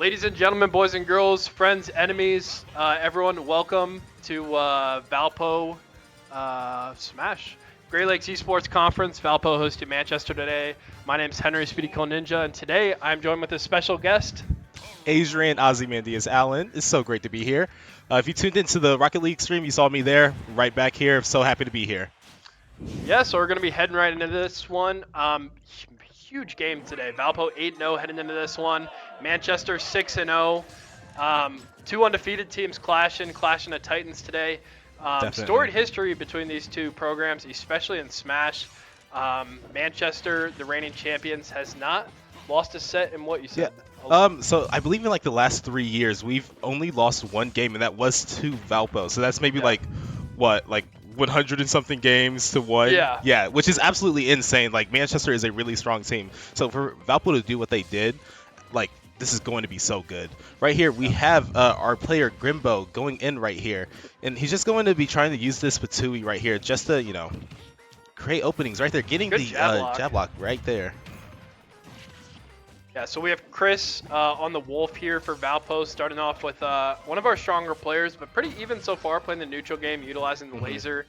Ladies and gentlemen, boys and girls, friends, enemies, everyone, welcome to Valpo Smash. Great Lakes Esports Conference. Valpo hosted Manchester today. My name is Henry Speedy Cole Ninja, and today I'm joined with a special guest. Adrian Ozymandias Allen. It's so great to be here. If you tuned into the Rocket League stream, you saw me there, right back here. So happy to be here. Yeah, so we're going to be heading right into this one. Huge game today. Valpo 8-0 heading into this one. Manchester 6-0. Two undefeated teams clashing the Titans today. Definitely. Storied history between these two programs, especially in Smash. Manchester, the reigning champions, has not lost a set in what you said. So I believe in like the last 3 years, we've only lost one game, and that was to Valpo. So that's maybe like 100 and something games to one. Yeah, which is absolutely insane. Like Manchester is a really strong team. So for Valpo to do what they did, like this is going to be so good. Right here, we have our player Grimbo going in right here, and he's just going to be trying to use this Patui right here just to, you know, create openings right there, getting Good the jab block right there. Yeah, so we have Chris on the Wolf here for Valpo, starting off with one of our stronger players, but pretty even so far, playing the neutral game, utilizing the laser,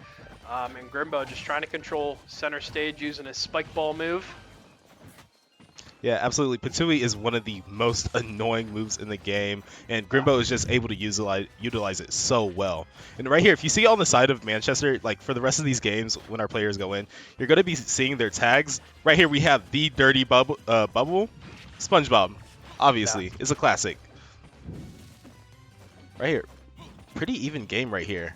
and Grimbo just trying to control center stage using his spike ball move. Yeah, absolutely. Patui is one of the most annoying moves in the game, and Grimbo is just able to utilize it so well. And right here, if you see on the side of Manchester, like for the rest of these games, when our players go in, you're going to be seeing their tags. Right here, we have the dirty bubble, SpongeBob. Obviously, it's a classic. Right here, pretty even game right here.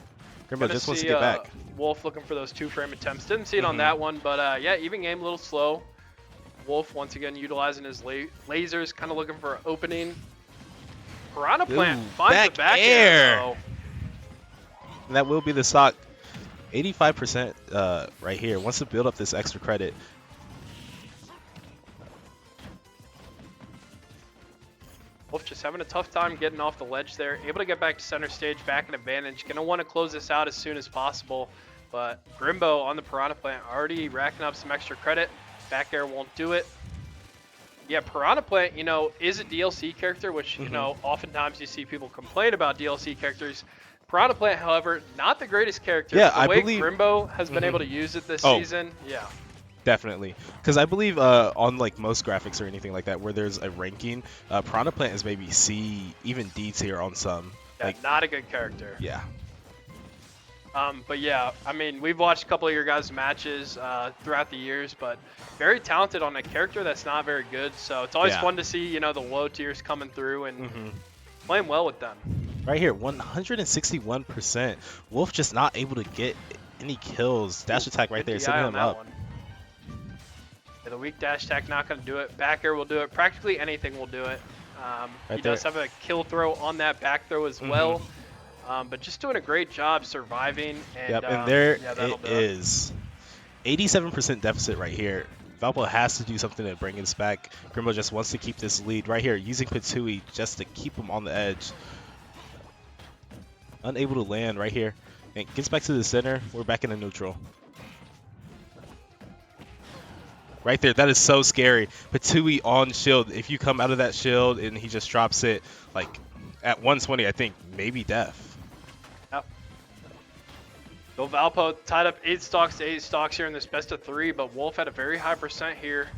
Grimbo just wants to get back. Wolf looking for those 2-frame attempts. Didn't see it on that one, but yeah, even game, a little slow. Wolf once again utilizing his lasers, kind of looking for an opening. Piranha Plant finds the back air. And that will be the stock. 85% right here. Wants to build up this extra credit. Wolf just having a tough time getting off the ledge there. Able to get back to center stage, back in advantage. Going to want to close this out as soon as possible. But Grimbo on the Piranha Plant already racking up some extra credit. Back air won't do it. Yeah, Piranha Plant, you know, is a DLC character, which, you know, oftentimes you see people complain about DLC characters. Piranha Plant, however, not the greatest character. Yeah, the way Grimbo has been able to use it this season, yeah. Definitely, because I believe on like most graphics or anything like that where there's a ranking, Piranha Plant is maybe C, even D tier on some. Yeah, like, not a good character. Yeah. But yeah, I mean, we've watched a couple of your guys' matches throughout the years, but very talented on a character that's not very good. So it's always fun to see, you know, the low tiers coming through and playing well with them. Right here, 161%. Wolf just not able to get any kills. Dash attack right there, setting him up. Yeah, the weak dash attack not going to do it. Back air will do it. Practically anything will do it. He does have a kill throw on that back throw as well. But just doing a great job surviving. And, and there it is. 87% deficit right here. Valpo has to do something to bring us back. Grimbo just wants to keep this lead right here, using Patui just to keep him on the edge. Unable to land right here. And gets back to the center. We're back in the neutral. Right there, that is so scary. Patui on shield. If you come out of that shield and he just drops it, like at 120, I think maybe death. So Valpo tied up 8 stocks to 8 stocks here in this best of 3, but Wolf had a very high percent here.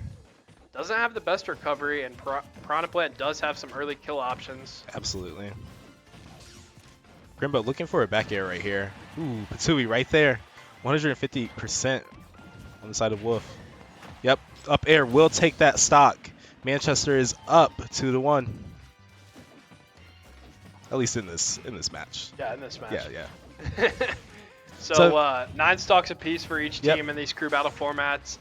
Doesn't have the best recovery, and Piranha Plant does have some early kill options. Absolutely. Grimbo looking for a back air right here. Ooh, Patui right there. 150% on the side of Wolf. Yep, up air will take that stock. Manchester is up 2-1. At least in this match. Yeah, in this match. Yeah. So 9 stocks apiece for each team in these crew battle formats.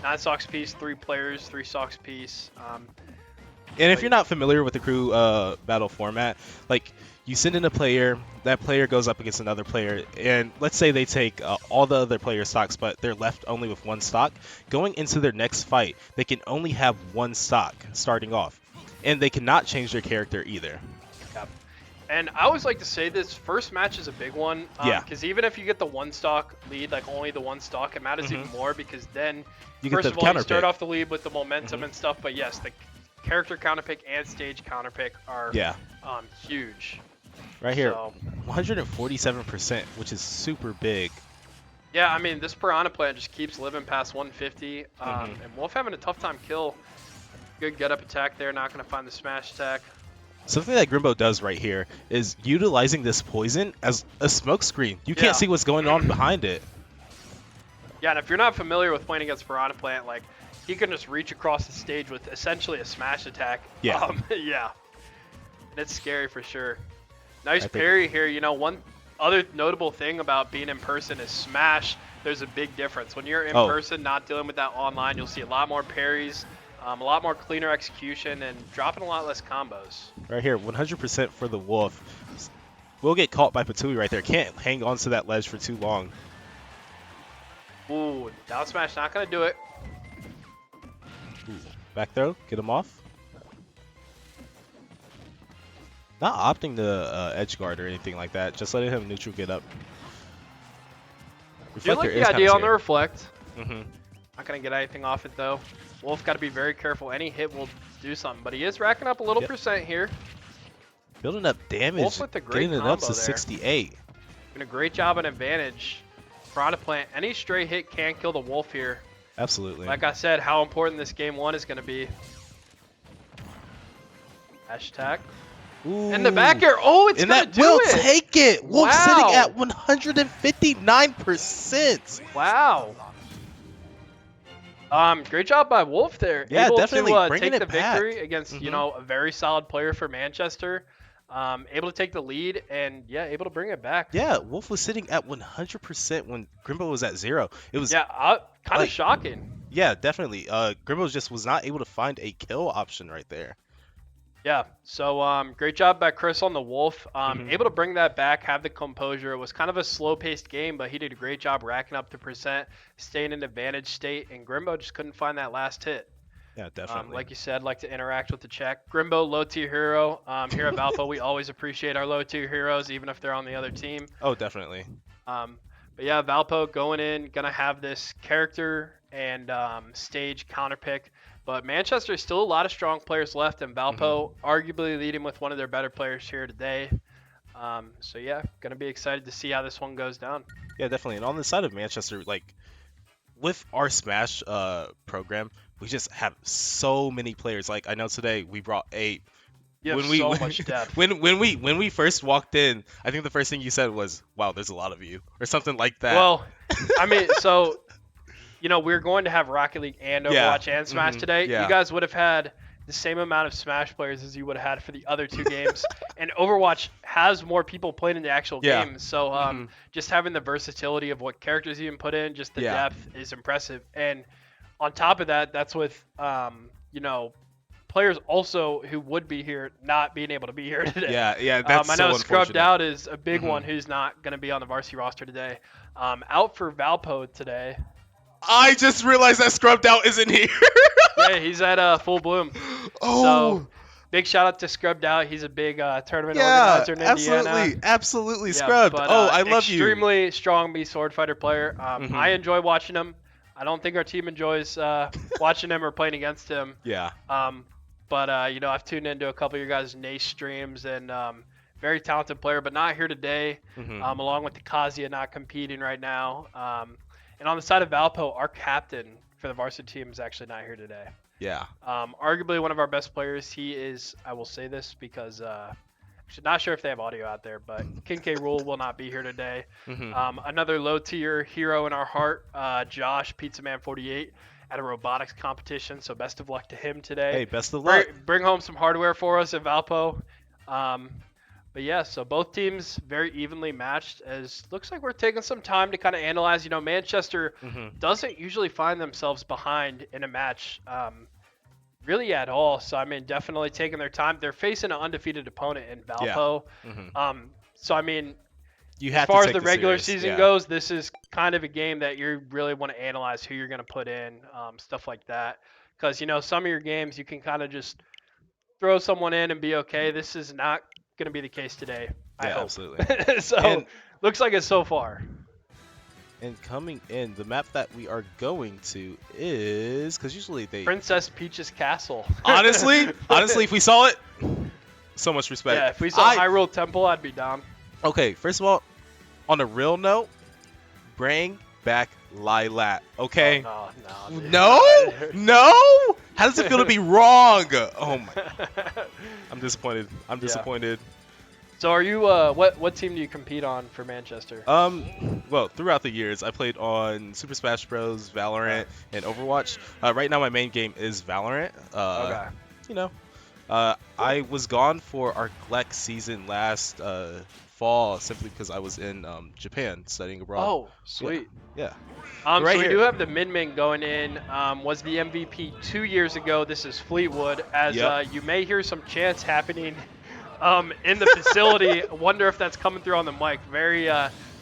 9 stocks apiece, 3 players, 3 stocks apiece. And if you're not familiar with the crew battle format, like you send in a player, that player goes up against another player, and let's say they take all the other players' stocks, but they're left only with 1 stock. Going into their next fight, they can only have 1 stock starting off, and they cannot change their character either. Yep. And I always like to say this first match is a big one. Because even if you get the 1 stock lead, like only the 1 stock, it matters even more because then, you first get of all, you start off the lead with the momentum and stuff. But yes, character counter pick and stage counter pick are huge. Right here, 147%, which is super big. Yeah, I mean, this Piranha Plant just keeps living past 150. And Wolf having a tough time kill. Good get up attack there, not going to find the smash attack. Something that Grimbo does right here is utilizing this poison as a smoke screen. You can't see what's going on behind it. Yeah, and if you're not familiar with playing against Piranha Plant, like, he can just reach across the stage with essentially a smash attack. Yeah. Yeah. And it's scary for sure. Nice parry here. You know, one other notable thing about being in person is Smash. There's a big difference. When you're in person, not dealing with that online, you'll see a lot more parries, a lot more cleaner execution, and dropping a lot less combos. Right here, 100% for the Wolf. Will get caught by Patui right there. Can't hang on to that ledge for too long. Ooh, down smash, not going to do it. Ooh, back throw, get him off. Not opting to edge guard or anything like that, just letting him neutral get up. Do you like the idea on the reflect? Not going to get anything off it though. Wolf got to be very careful. Any hit will do something, but he is racking up a little percent here. Building up damage, Wolf with a great getting it up to 68. Doing a great job on advantage. Piranha Plant, any stray hit can kill the Wolf here. Absolutely. Like I said, how important this game 1 is going to be. Hashtag. Ooh. And the back air. Oh, it's going to do will it. Take it. Wolf sitting at 159%. Wow. Great job by Wolf there. Yeah, able definitely to bringing take it the victory against back. you know, a very solid player for Manchester. Able to take the lead and able to bring it back. Yeah, Wolf was sitting at 100% when Grimbo was at 0. It was kind of shocking. Yeah, definitely. Grimbo just was not able to find a kill option right there. Yeah, so great job by Chris on the Wolf. Able to bring that back, have the composure. It was kind of a slow-paced game, but he did a great job racking up the percent, staying in advantage state, and Grimbo just couldn't find that last hit. Yeah, definitely. Like you said, like to interact with the chat. Grimbo, low-tier hero. Here at Valpo, we always appreciate our low-tier heroes, even if they're on the other team. Oh, definitely. But yeah, Valpo going in, going to have this character and stage counter pick. But Manchester, still a lot of strong players left, and Valpo arguably leading with one of their better players here today. So yeah, going to be excited to see how this one goes down. Yeah, definitely. And on the side of Manchester, like with our Smash program, we just have so many players. Like I know today we brought 8. Much depth. When we first walked in, I think the first thing you said was, "Wow, there's a lot of you," or something like that. Well, I mean, so you know, we're going to have Rocket League and Overwatch and Smash today. You guys would have had the same amount of Smash players as you would have had for the other 2 games. And Overwatch has more people playing in the actual game. So just having the versatility of what characters you can put in, just the depth is impressive. And on top of that, that's with, you know, players also who would be here not being able to be here today. Yeah, that's I know Scrubbed Out is a big one who's not going to be on the varsity roster today. Out for Valpo today. I just realized that Scrubbed Out isn't here. Yeah, he's at Full Bloom. Oh. So, big shout out to Scrubbed Out. He's a big tournament organizer in Indiana. Absolutely, Scrubbed. But, I love you. Extremely strong sword fighter player. I enjoy watching him. I don't think our team enjoys watching him or playing against him. Yeah. But you know, I've tuned into a couple of your guys' Nace streams and very talented player, but not here today. Along with the Kazuya not competing right now. And on the side of Valpo, our captain for the varsity team is actually not here today. Yeah. Arguably one of our best players. He is, I will say this because not sure if they have audio out there, but King K. Rule will not be here today. Another low-tier hero in our heart, Josh, Pizza Man 48, at a robotics competition. So best of luck to him today. Hey, best of luck. Bring home some hardware for us at Valpo. But yeah, so both teams very evenly matched. As looks like we're taking some time to kind of analyze. You know, Manchester doesn't usually find themselves behind in a match really at all. So, I mean, definitely taking their time. They're facing an undefeated opponent in Valpo. So, I mean, as far as the regular season goes, this is kind of a game that you really want to analyze who you're going to put in, stuff like that. Because, you know, some of your games you can kind of just throw someone in and be okay. This is not going to be the case today. I hope. Absolutely. So looks like it so far. And coming in, the map that we are going to is, because usually they... Princess Peach's Castle. honestly, if we saw it, so much respect. Yeah, if we saw Hyrule Temple, I'd be down. Okay, first of all, on a real note, bring back Lilat, okay? Oh, no? No? How does it feel to be wrong? Oh my. I'm disappointed. So are you what team do you compete on for Manchester? Well, throughout the years I played on Super Smash Bros, Valorant, and Overwatch. Right now my main game is Valorant. Okay. You know, I was gone for our GLEC season last fall simply because I was in Japan studying abroad. Oh, sweet. Yeah. So we do have the Min going in. Was the MVP 2 years ago. This is Fleetwood. As you may hear some chants happening in the facility. Wonder if that's coming through on the mic. Very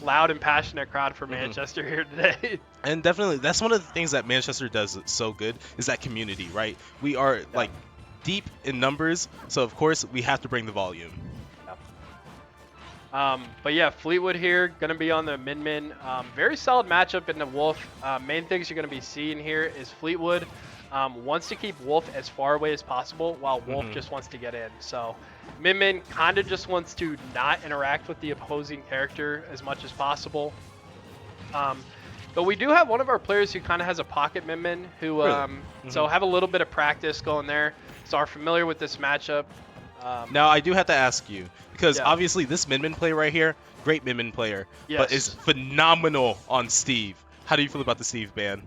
loud and passionate crowd for Manchester here today. And definitely, that's one of the things that Manchester does so good is that community, right? We are like deep in numbers, so of course we have to bring the volume. But yeah, Fleetwood here, gonna be on the Min. Very solid matchup in the Wolf. Main things you're gonna be seeing here is Fleetwood wants to keep Wolf as far away as possible, while Wolf just wants to get in. So Min kind of just wants to not interact with the opposing character as much as possible. But we do have one of our players who kind of has a pocket Min, who so have a little bit of practice going there, so are familiar with this matchup. Now I do have to ask you, because obviously this Min player right here, great Min player, but is phenomenal on Steve. How do you feel about the Steve ban?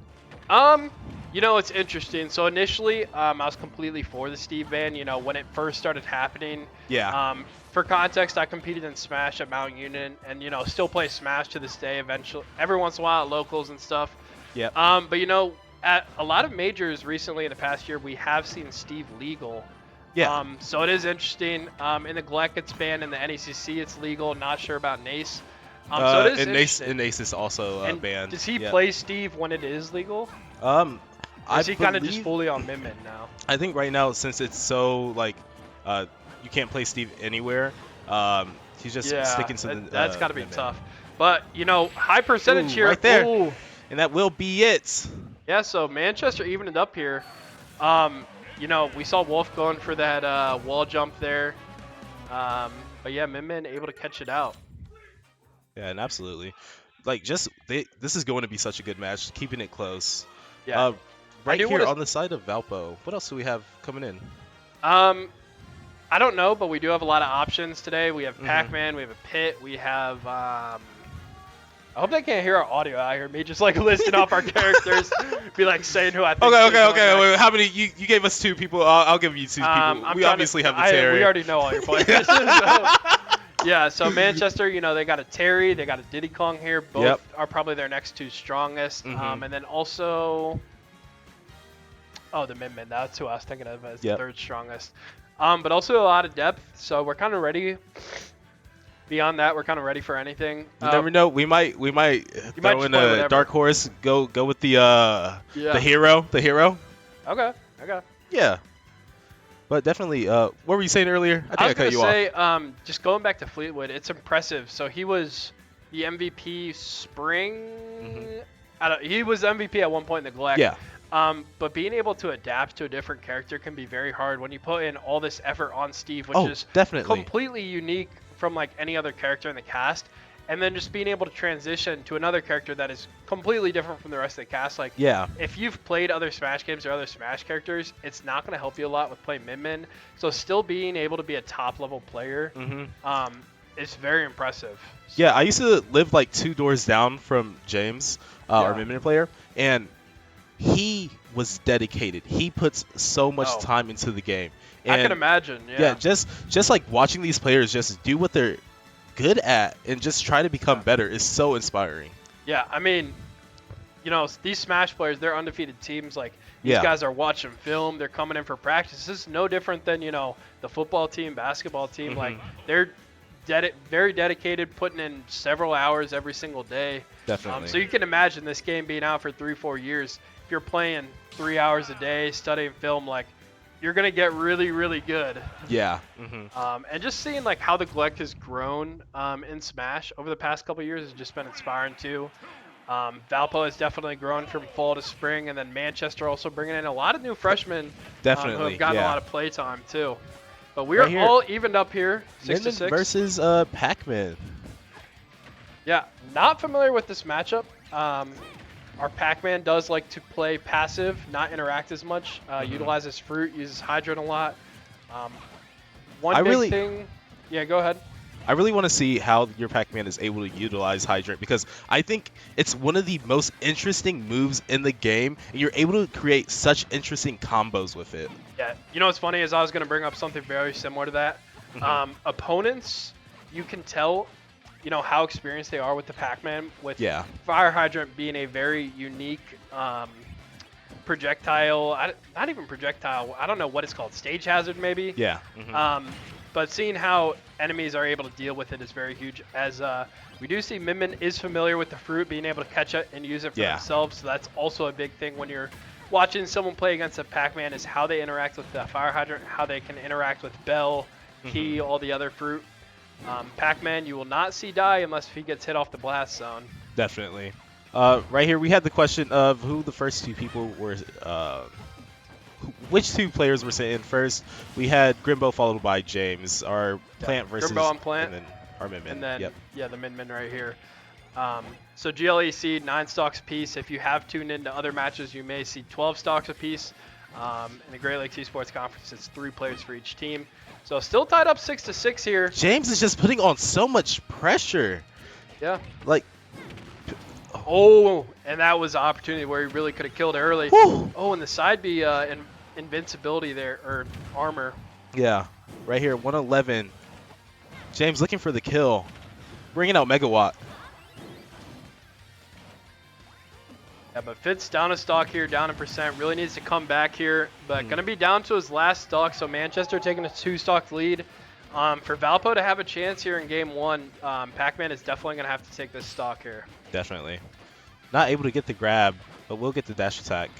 You know, it's interesting. So initially, I was completely for the Steve ban. You know, when it first started happening. Yeah. For context, I competed in Smash at Mount Union, and you know, still play Smash to this day. Eventually, every once in a while at locals and stuff. Yeah. But you know, at a lot of majors recently in the past year, we have seen Steve legal. Yeah. So it is interesting. In the GLEC, it's banned. In the NECC, it's legal. Not sure about NACE. So it is interesting. And NACE is also banned. Does he play Steve when it is legal? Is he kind of just fully on Min now? I think right now, since it's so like, you can't play Steve anywhere. He's just sticking to the. That's got to be tough. But you know, high percentage here. Right there. Ooh. And that will be it. Yeah. So Manchester evened it up here. You know, we saw Wolf going for that wall jump there. But yeah, Min able to catch it out. Yeah, and absolutely. Like, this is going to be such a good match, keeping it close. Yeah. Right here on the side of Valpo, what else do we have coming in? I don't know, but we do have a lot of options today. We have Pac-Man, we have a Pit, we have I hope they can't hear our audio out here. Me just like listing off our characters, be like saying who I think. Okay. Wait, how many? You gave us 2 people. I'll give you 2 people. We obviously have the Terry. We already know all your players. Yeah, so Manchester, you know, they got a Terry, they got a Diddy Kong here. Both are probably their next 2 strongest. And then also, the Min. That's who I was thinking of as the 3rd strongest. But also a lot of depth, so we're kind of ready. Beyond that, we're kind of ready for anything. You never know. We might throw in a dark horse. Go with the hero. The hero. Okay. Yeah. But definitely, what were you saying earlier? I think I cut you off. Just going back to Fleetwood, it's impressive. So he was the MVP spring. He was MVP at one point in the GLEC. Yeah. But being able to adapt to a different character can be very hard when you put in all this effort on Steve, which is completely unique from like any other character in the cast. And then just being able to transition to another character that is completely different from the rest of the cast. Like, if you've played other Smash games or other Smash characters, it's not going to help you a lot with playing Min. So still being able to be a top-level player is very impressive. So, yeah, I used to live like 2 doors down from James, our Min player, and he was dedicated. He puts so much time into the game. And, I can imagine, yeah. Just like watching these players just do what they're good at and just try to become better is so inspiring. Yeah, I mean, you know, these Smash players, they're undefeated teams. Like, these guys are watching film. They're coming in for practice. This is no different than, you know, the football team, basketball team. Like, they're very dedicated, putting in several hours every single day. Definitely. So you can imagine this game being out for 3-4 years. If you're playing 3 hours a day, studying film, like, you're going to get really, really good. Yeah. And just seeing like how the GLEC has grown in Smash over the past couple of years has just been inspiring too. Valpo has definitely grown from fall to spring, and then Manchester also bringing in a lot of new freshmen who Definitely, have gotten a yeah. lot of play time too. But we Right are here, all evened up here, 6-6. versus Pac-Man. Yeah, not familiar with this matchup. Our Pac-Man does like to play passive, not interact as much. Utilizes fruit, uses hydrant a lot. One big thing. Yeah, go ahead. I really want to see how your Pac-Man is able to utilize Hydrant, because I think it's one of the most interesting moves in the game, and you're able to create such interesting combos with it. Yeah, you know what's funny is I was going to bring up something very similar to that. Opponents, you can tell, you know, how experienced they are with the Pac-Man, with Fire Hydrant being a very unique projectile, not even projectile, I don't know what it's called, stage hazard maybe? Yeah. But seeing how enemies are able to deal with it is very huge, as we do see Min Min is familiar with the fruit, being able to catch it and use it for themselves, so that's also a big thing when you're watching someone play against a Pac-Man, is how they interact with the Fire Hydrant, how they can interact with Bell, Key, all the other fruit. Pac-Man, you will not see die unless he gets hit off the blast zone. Definitely. Right here, we had the question of who the first two people were, which two players were sent in first. We had Grimbo followed by James, our Plant versus Grimbo on Plant, and then our Min Min. And then, yeah, the Min Min right here. So GLEC, 9 stocks apiece. If you have tuned into other matches, you may see 12 stocks apiece. In the Great Lakes Esports Conference, it's 3 players for each team. So still tied up 6-6 here. James is just putting on so much pressure. Yeah. Like. Oh, and that was an opportunity where he really could have killed early. Whew. Oh, and the side B invincibility there, or armor. Yeah, right here, 111. James looking for the kill. Bringing out Megawatt. Yeah, but Fitz down a stock here, down a percent. Really needs to come back here, but going to be down to his last stock. So Manchester taking a 2-stock lead. For Valpo to have a chance here in game 1, Pac-Man is definitely going to have to take this stock here. Definitely. Not able to get the grab, but we'll get the dash attack.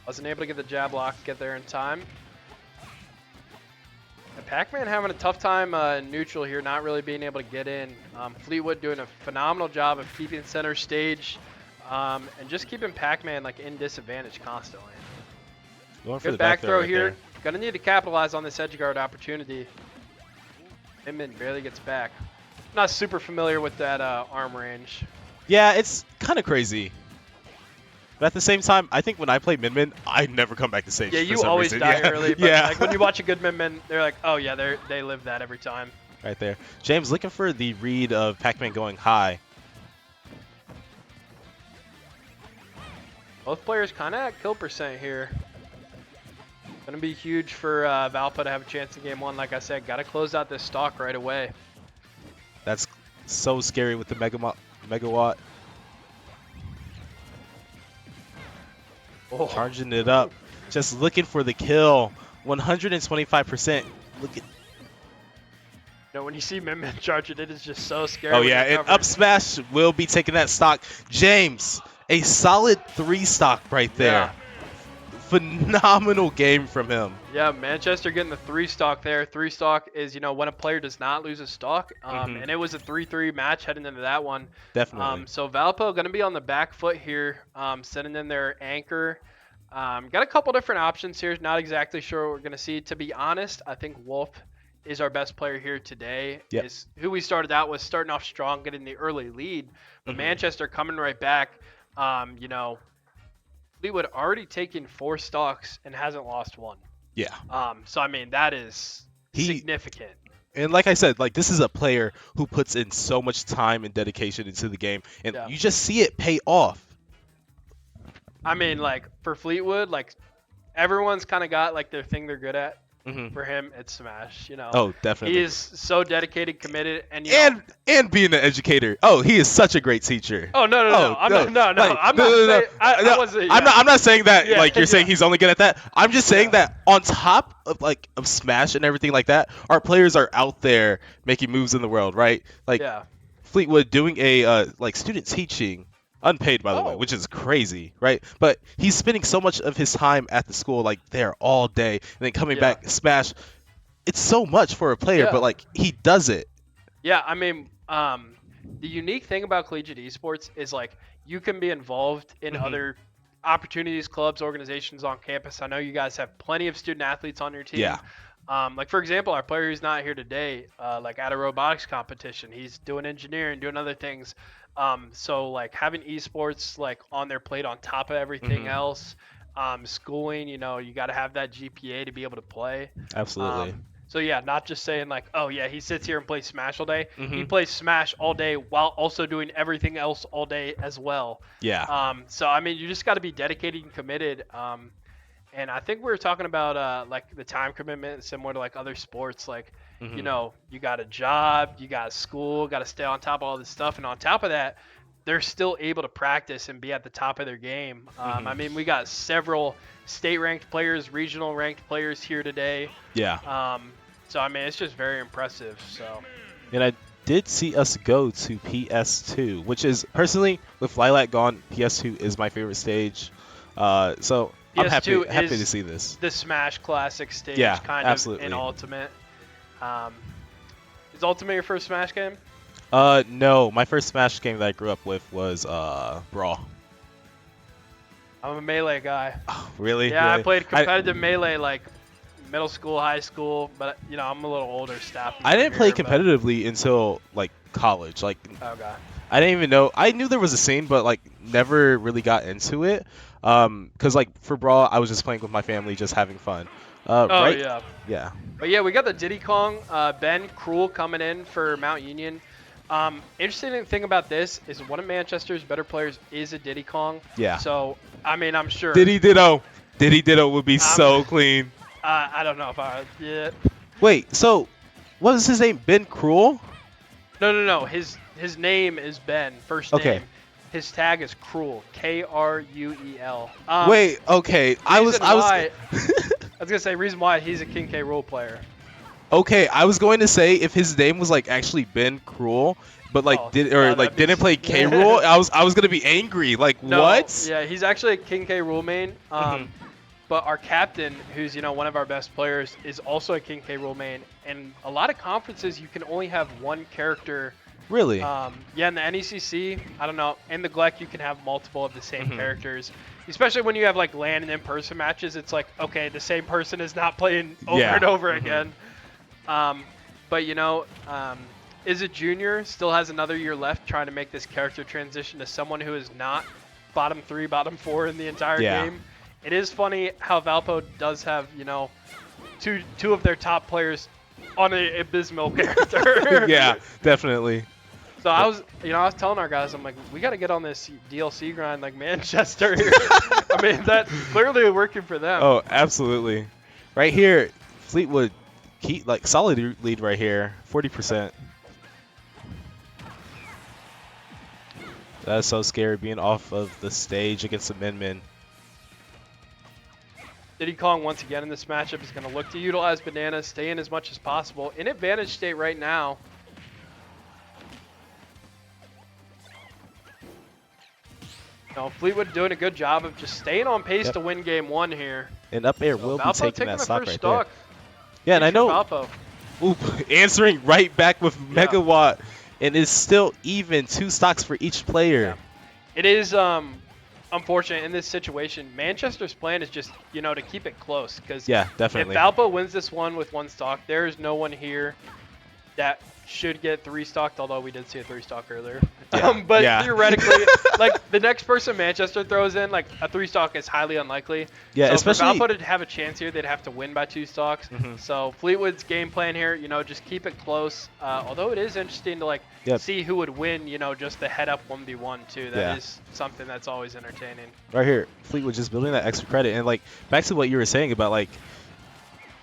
Wasn't able to get the jab lock, get there in time. Pac-Man having a tough time in neutral here, not really being able to get in. Fleetwood doing a phenomenal job of keeping center stage and just keeping Pac-Man like in disadvantage constantly. Going for Good the back throw right here. There. Gonna need to capitalize on this edge guard opportunity. Min Min barely gets back. Not super familiar with that arm range. Yeah, it's kind of crazy. But at the same time, I think when I play Min Min, I never come back to stage. Yeah, you always die early. But like when you watch a good Min Min, they're like, oh yeah, they live that every time. Right there. James looking for the read of Pac-Man going high. Both players kind of at kill percent here. Going to be huge for Valpo to have a chance in game 1. Like I said, got to close out this stock right away. That's so scary with the Megawatt. Oh. Charging it up. Just looking for the kill. 125%. Look at. You know, when you see Min Min charge it, it is just so scary. Oh, yeah. And up smash will be taking that stock. James, a solid 3-stock right there. Yeah. Phenomenal game from him. Yeah, Manchester getting the 3-stock there. 3-stock is, you know, when a player does not lose a stock. And it was a 3-3 match heading into that one. Definitely. So Valpo going to be on the back foot here, sending in their anchor. Got a couple different options here. Not exactly sure what we're going to see. To be honest, I think Wolf is our best player here today. Yep. Is who we started out with, starting off strong, getting the early lead. But Manchester coming right back. You know, Fleetwood already taken 4 stocks and hasn't lost 1. Yeah. So I mean that is significant. And like I said, like this is a player who puts in so much time and dedication into the game, and you just see it pay off. I mean, like for Fleetwood, like everyone's kind of got like their thing they're good at. For him, it's Smash. You know. Oh, definitely. He is so dedicated, committed, and and being an educator. Oh, he is such a great teacher. Oh no! I'm not saying that like you're saying he's only good at that. I'm just saying that on top of Smash and everything like that, our players are out there making moves in the world, right? Like Fleetwood doing a like student teaching. Unpaid, by the way, which is crazy, right? But he's spending so much of his time at the school, like there all day, and then coming back, Smash. It's so much for a player, but like he does it. Yeah, I mean, the unique thing about collegiate esports is like you can be involved in Mhm. other opportunities, clubs, organizations on campus. I know you guys have plenty of student athletes on your team. Yeah. Like for example, our player who's not here today, like at a robotics competition, he's doing engineering, doing other things. So like having esports like on their plate on top of everything Mhm. else, schooling, you know, you got to have that GPA to be able to play. Absolutely. So yeah, not just saying like, oh yeah, he sits here and plays Smash all day. He Mhm. plays Smash all day while also doing everything else all day as well. Yeah. So I mean, you just got to be dedicated and committed. And I think we were talking about like the time commitment, similar to like other sports. Like, you Mhm. know, you got a job, you got school, got to stay on top of all this stuff, and on top of that, they're still able to practice and be at the top of their game. Mhm. I mean, we got several state-ranked players, regional-ranked players here today. Yeah. So I mean, it's just very impressive. So. And I did see us go to PS2, which is personally with Lilac gone, PS2 is my favorite stage. So I'm happy to see this. The Smash Classic stage, Yeah, kind absolutely. of in Ultimate. Is Ultimate your first Smash game? No, my first Smash game that I grew up with was Brawl. I'm a Melee guy. Oh, really? Yeah, Really? I played competitive Melee like middle school, high school, but you know I'm a little older staff. I didn't play but- competitively until like college. Like Oh god. I didn't even know. I knew there was a scene, but like never really got into it. Cause like for Brawl, I was just playing with my family, just having fun. Oh Right? yeah. Yeah. But yeah, we got the Diddy Kong, Ben Cruel coming in for Mount Union. Interesting thing about this is one of Manchester's better players is a Diddy Kong. Yeah. So I mean, I'm sure. Diddy Ditto would be so clean. I don't know if I. Yeah. Wait, so what was his name? Ben Cruel? No. His name is Ben. First name. Okay. His tag is Cruel. Kruel. Wait, okay. I was I was gonna say reason why he's a King K. Rool player. Okay, I was going to say if his name was like actually Ben Cruel, but like didn't play K. Rool, I was gonna be angry. Like No, what? Yeah, he's actually a King K. Rool main. Mhm. But our captain, who's one of our best players, is also a King K. Rool main. And a lot of conferences, you can only have one character. Really? Yeah, in the NECC, I don't know. In the GLEC, you can have multiple of the same Mhm. characters. Especially when you have like LAN and in-person matches, it's like, okay, the same person is not playing over Yeah. and over Mhm. again. But is a junior, still has another year left trying to make this character transition to someone who is not bottom 3, bottom 4 in the entire Yeah. game. It is funny how Valpo does have, two of their top players on an abysmal character. Yeah, definitely. So I was telling our guys, I'm like, we got to get on this DLC grind like Manchester. I mean, that's clearly working for them. Oh, absolutely. Right here, Fleetwood keep like solid lead right here, 40%. That's so scary being off of the stage against the Min. Diddy Kong once again in this matchup is going to look to utilize Banana, stay in as much as possible. In advantage state right now. Fleetwood doing a good job of just staying on pace to win game 1 here. And up air So will be Valpo taking that the stock first right stock. there. Yeah, and I Good for know. Valpo. Ooh, answering right back with Megawatt, and it's still even 2 stocks for each player. It is unfortunate in this situation. Manchester's plan is just to keep it close because definitely. if Valpo wins this one with 1 stock, there is no one here that should get 3 stocked. Although we did see a 3 stock earlier, but theoretically, like the next person Manchester throws in, like a 3 stock is highly unlikely. Yeah, so especially for Valpo to have a chance here, they'd have to win by 2 stocks. Mhm. So Fleetwood's game plan here, just keep it close. Although it is interesting to see who would win, just the head up 1v1 too. That is something that's always entertaining. Right here, Fleetwood just building that extra credit, and like back to what you were saying about like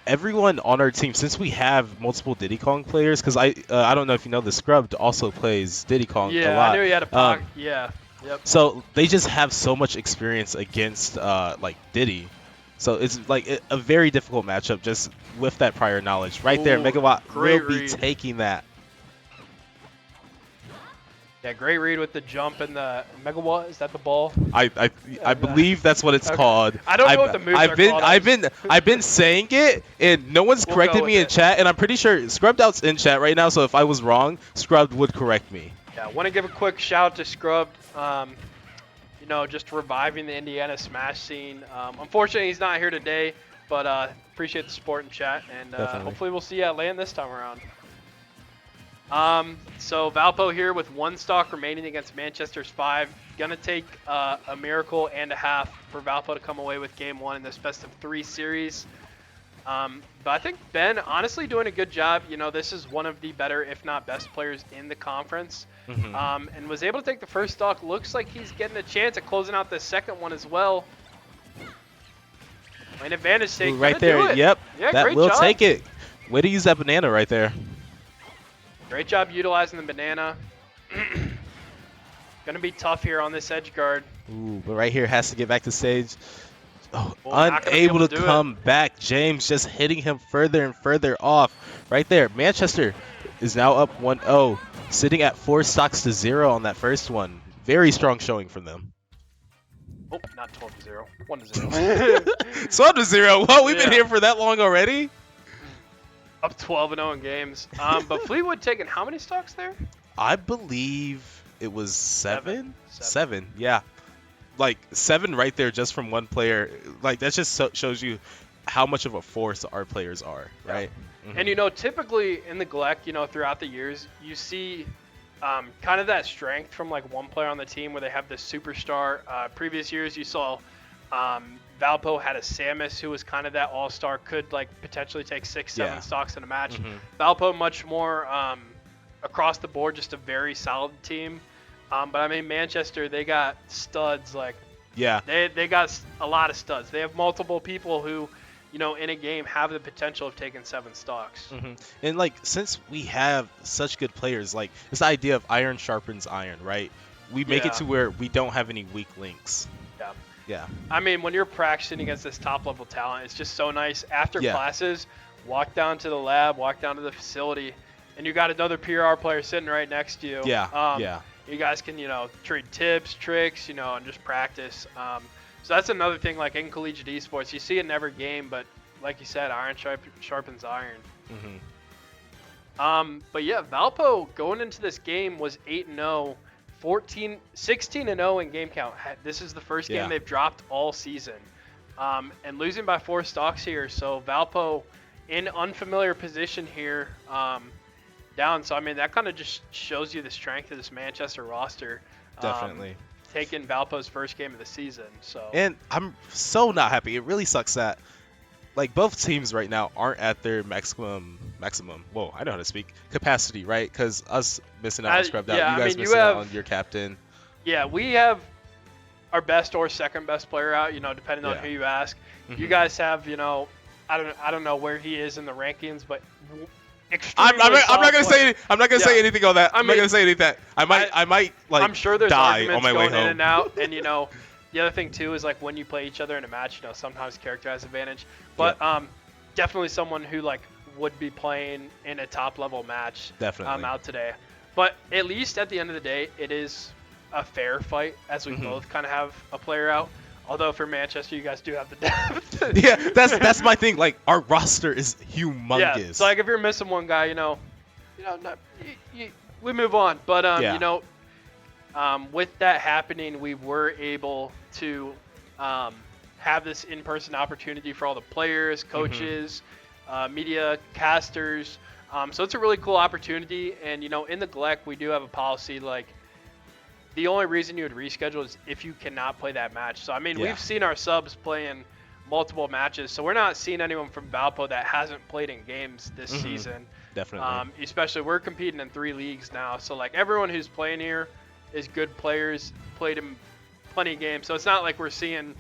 everyone on our team, since we have multiple Diddy Kong players, because I don't know if you know, the Scrubbed also plays Diddy Kong a lot. I knew he had a pocket. Yep. So they just have so much experience against like Diddy. So it's like a very difficult matchup just with that prior knowledge. Right there, Megawatt will be taking that. Yeah, great read with the jump and the Megawatt. Is that the ball? I believe that's what it's called. I don't know what the moves are called. I've been saying it, and no one's corrected me in chat, and I'm pretty sure Scrubbed Out's in chat right now. So if I was wrong, Scrubbed would correct me. Yeah, I want to give a quick shout out to Scrubbed. You know, just reviving the Indiana Smash scene. Unfortunately, he's not here today, but appreciate the support and chat, and hopefully we'll see you at LAN this time around. So Valpo here with 1 stock remaining against Manchester's 5. Gonna take a miracle and a half for Valpo to come away with game 1 in this best of 3 series. But I think Ben honestly doing a good job. You know, this is one of the better, if not best players in the conference. And was able to take the first stock. Looks like he's getting a chance at closing out the second one as well. An advantage take. Right there. Yep. Yeah, that great will job. take it. Way to use that banana right there. Great job utilizing the banana. Gonna be tough here on this edge guard. Ooh, but right here has to get back to stage. Oh, well, unable to come back. James just hitting him further and further off. Right there. Manchester is now up 1-0. Sitting at 4 stocks to 0 on that first one. Very strong showing from them. Oh, not 12-0. 1-0. 12-0. Well, we've been here for that long already. Up 12-0 in games. But Fleetwood taking how many stocks there? I believe it was 7. 7, yeah. Like 7 right there just from one player. Like that just shows you how much of a force our players are, right? Yeah. And you know, typically in the GLEC, you know, throughout the years, you see kind of that strength from like one player on the team where they have this superstar. Previous years, you saw Valpo had a Samus who was kind of that all-star, could like potentially take 6-7 stocks in a match. Valpo much more across the board, just a very solid team. But I mean, Manchester, they got studs. Like, they got a lot of studs. They have multiple people who, you know, in a game have the potential of taking 7 stocks. And like, since we have such good players, like this idea of iron sharpens iron, right? We make it to where we don't have any weak links. Yeah. I mean, when you're practicing against this top level talent, it's just so nice. After classes, walk down to the lab, walk down to the facility, and you got another PR player sitting right next to you. You guys can, you know, trade tips, tricks, you know, and just practice. So that's another thing, like in collegiate esports, you see it in every game, but like you said, iron sharpens iron. But yeah, Valpo going into this game was 8-0, 16-0 in game count. This is the first game they've dropped all season, and losing by 4 stocks here. So Valpo in unfamiliar position here, down. So I mean, that kind of just shows you the strength of this Manchester roster. Definitely. Taking Valpo's first game of the season. So. And I'm so not happy. It really sucks that like both teams right now aren't at their maximum. Whoa, I know how to speak. Capacity, right? Because us missing out on Scrubbed out, you guys missing out on your captain. Yeah, we have our best or second best player out. You know, depending on who you ask. You guys have, you know, I don't know where he is in the rankings, but. I'm not gonna say. I'm not gonna say anything on that. I'm not gonna say anything. I might like. I'm sure there's die arguments on my way going home. in and out, and you know, the other thing too is like when you play each other in a match, you know, sometimes character has advantage. But definitely someone who like would be playing in a top level match. Definitely. Out today. But at least at the end of the day, it is a fair fight as we both kind of have a player out. Although for Manchester, you guys do have the depth. Yeah, that's my thing. Like our roster is humongous. Yeah, so like if you're missing one guy, we move on. But you know, with that happening, we were able to have this in-person opportunity for all the players, coaches, media, casters. So it's a really cool opportunity. And you know, in the GLEC, we do have a policy like. The only reason you would reschedule is if you cannot play that match. So, I mean, we've seen our subs playing multiple matches. So, we're not seeing anyone from Valpo that hasn't played in games this season. Definitely. Especially, we're competing in 3 leagues now. So, like, everyone who's playing here is good players, played in plenty of games. So, it's not like we're seeing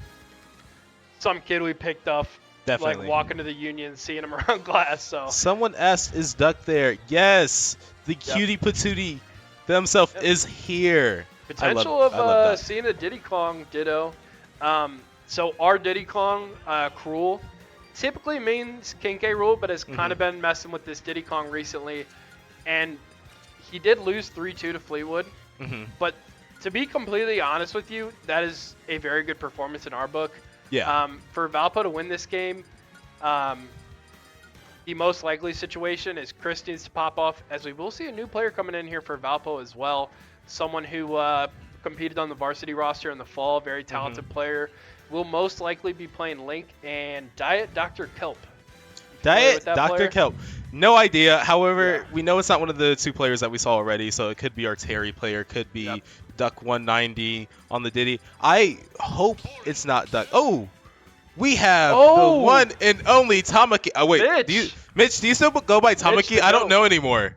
some kid we picked up, like, walking to the Union, seeing him around glass. So, someone asked, is Duck there? Yes. The cutie patootie themselves is here. Potential of seeing a Diddy Kong ditto. So our Diddy Kong Cruel typically means King K rule, but has kind of been messing with this Diddy Kong recently. And he did lose 3-2 to Fleetwood. But to be completely honest with you, that is a very good performance in our book. For Valpo to win this game, the most likely situation is Chris needs to pop off, as we will see a new player coming in here for Valpo as well. someone who competed on the varsity roster in the fall, very talented player. Will most likely be playing Link and Diet Dr. Kelp. Diet Dr. Kelp. No idea. However, we know it's not one of the 2 players that we saw already, so it could be our Terry player, could be Duck 190 on the Diddy. I hope it's not Duck. Oh, we have the one and only Tamaki. Oh wait, Mitch, do you still go by Tamaki? I don't know anymore.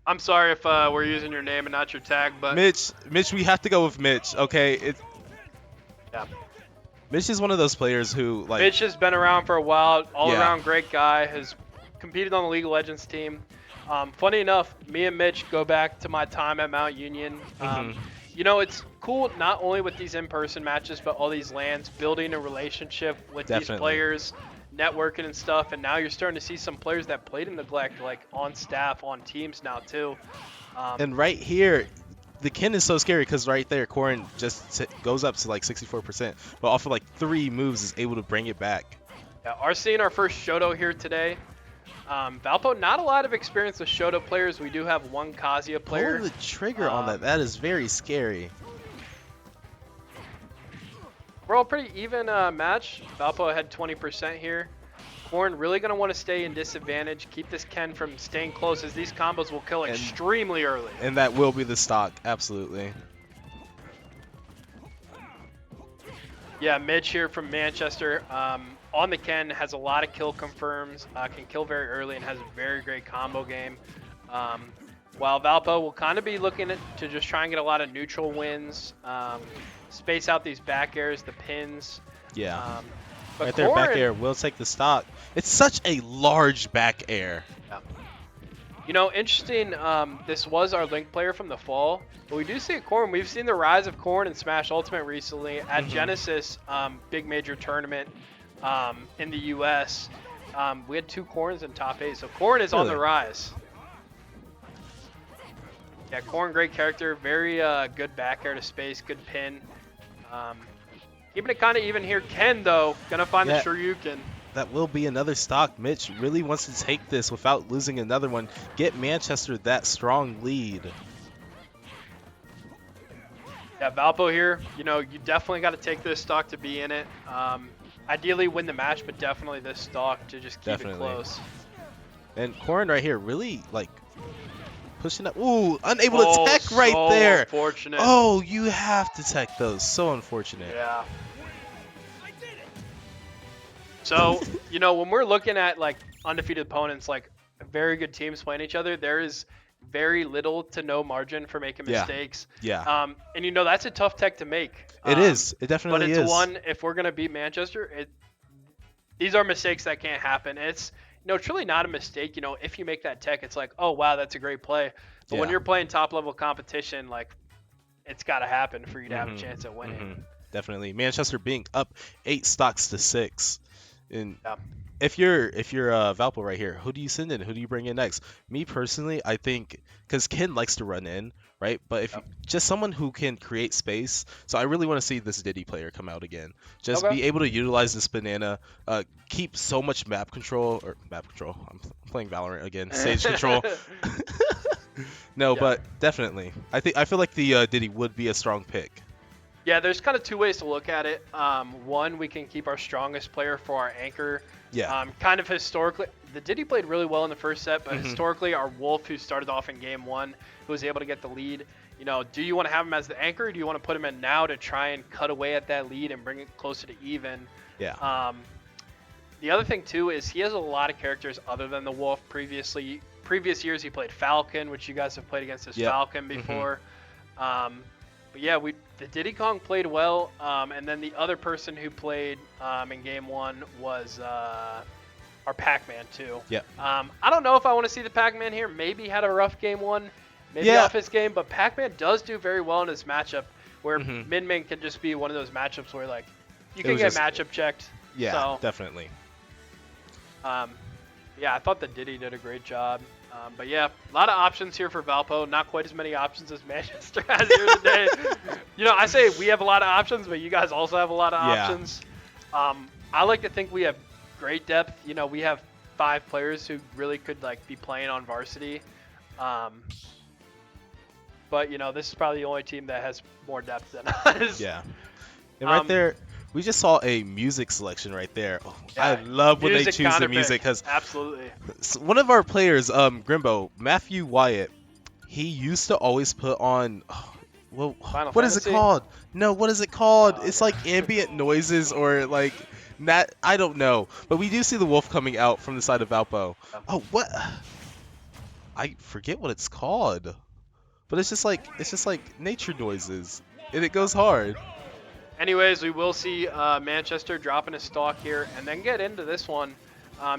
I'm sorry if we're using your name and not your tag, but Mitch, we have to go with Mitch. Okay, yeah. Mitch is one of those players who like. Mitch has been around for a while, all-around great guy. Has competed on the League of Legends team. Funny enough, me and Mitch go back to my time at Mount Union. You know, it's cool not only with these in-person matches, but all these LANs, building a relationship with these players, networking and stuff. And now you're starting to see some players that played in the GLEC, like on staff, on teams now too. And right here, the Ken is so scary because right there, Corrin just goes up to like 64%, but off of like 3 moves is able to bring it back. Yeah, our seeing our first Shoto here today. Valpo, not a lot of experience with Shoto players. We do have one Kazuya player. Pulling the trigger on that is very scary. We're all pretty even match. Valpo had 20% here. Corrin really going to want to stay in disadvantage, keep this Ken from staying close, as these combos will kill extremely early. And that will be the stock, absolutely. Yeah, Mitch here from Manchester. On the Ken, has a lot of kill confirms, can kill very early, and has a very great combo game. While Valpo will kind of be looking to just try and get a lot of neutral wins, space out these back airs, the pins. Yeah. But right there, back air will take the stock. It's such a large back air. Yeah. You know, interesting, this was our Link player from the fall, but we do see Corrin. We've seen the rise of Corrin in Smash Ultimate recently. At Genesis, big major tournament in the US, we had 2 Corrins in top 8, so Corrin is on the rise. Yeah, Corrin, great character, very good back air to space, good pin. Keeping it kind of even here. Ken, though, gonna find the Shoryuken. That will be another stock. Mitch really wants to take this without losing another one. Get Manchester that strong lead. Yeah, Valpo here. You know, you definitely got to take this stock to be in it. Ideally win the match, but definitely this stock to just keep it close. And Corrin right here really, like, pushing up. Ooh, unable to tech right there. Unfortunate. Oh, you have to tech those. So unfortunate. Yeah. So, you know, when we're looking at, like, undefeated opponents, like, very good teams playing each other, there is very little to no margin for making mistakes. Yeah. And, you know, that's a tough tech to make. It is. It definitely is. But it's one, if we're going to beat Manchester, these are mistakes that can't happen. It's, you know, it's really not a mistake. You know, if you make that tech, it's like, oh, wow, that's a great play. But when you're playing top-level competition, like, it's got to happen for you to have a chance at winning. Definitely. Manchester being up 8 stocks to 6. And if you're Valpo right here, who do you send in? Who do you bring in next? Me personally, I think because Ken likes to run in, right? But if just someone who can create space, so I really want to see this Diddy player come out again. Just be able to utilize this banana, keep so much map control. I'm playing Valorant again. Stage control. No, but definitely, I feel like the Diddy would be a strong pick. Yeah, there's kind of 2 ways to look at it. One, we can keep our strongest player for our anchor. Yeah. Kind of historically, the Diddy played really well in the first set, but historically, our Wolf, who started off in game 1, who was able to get the lead, you know, do you want to have him as the anchor, or do you want to put him in now to try and cut away at that lead and bring it closer to even? Yeah. The other thing, too, is he has a lot of characters other than the Wolf. Previous years, he played Falcon, which you guys have played against as Falcon before. But yeah, the Diddy Kong played well, and then the other person who played in game 1 was our Pac-Man too. Yeah. I don't know if I want to see the Pac-Man here. Maybe had a rough game 1, maybe off his game, but Pac-Man does do very well in his matchup, where Min can just be one of those matchups where like you can get matchup checked. Yeah, so, definitely. Yeah, I thought the Diddy did a great job. But yeah, a lot of options here for Valpo. Not quite as many options as Manchester has here today. You know, I say we have a lot of options, but you guys also have a lot of options. I like to think we have great depth. You know, we have 5 players who really could like be playing on varsity. but you know, this is probably the only team that has more depth than us. Yeah. And right there, we just saw a music selection right there. Oh, Yeah, I love when they choose the pick. music because Absolutely. one of our players, Grimbo, Matthew Wyatt, he used to always put on. Well, Final what is it Fantasy? called? No, what is it called? Oh, It's yeah. like ambient noises or like not. I don't know. But we do see the wolf coming out from the side of Valpo. Oh, what? I forget what it's called. But it's just like nature noises, and it goes hard. Anyways, we will see Manchester dropping a stock here and then get into this one.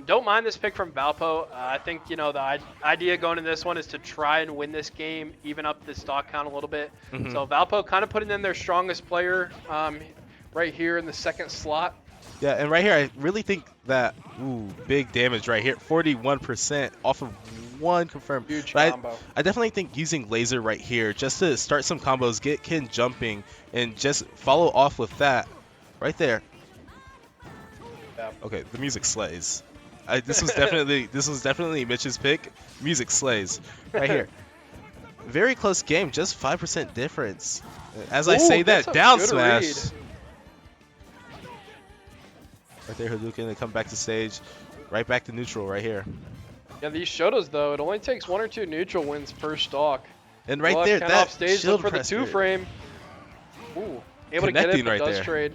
Don't mind this pick from Valpo. I think, you know, the idea going into this one is to try and win this game, even up the stock count a little bit. So Valpo kind of putting in their strongest player right here in the second slot. Yeah, and right here, I really think that, big damage right here. 41% off of one confirmed. Huge but combo. I definitely think using laser right here just to start some combos, get Ken jumping, and just follow off with that right there. Yeah. Okay, the music slays. This was definitely Mitch's pick. Music slays right here. Very close game, just 5% difference. As I say that, down smash. Read. Right there, Hadouken, they come back to stage. Right back to neutral right here. Yeah, these Shotos, though, it only takes 1 or 2 neutral wins per stock. And right there, that off stage, shield look for the 2-frame. Ooh, able to get it, but right does there. trade.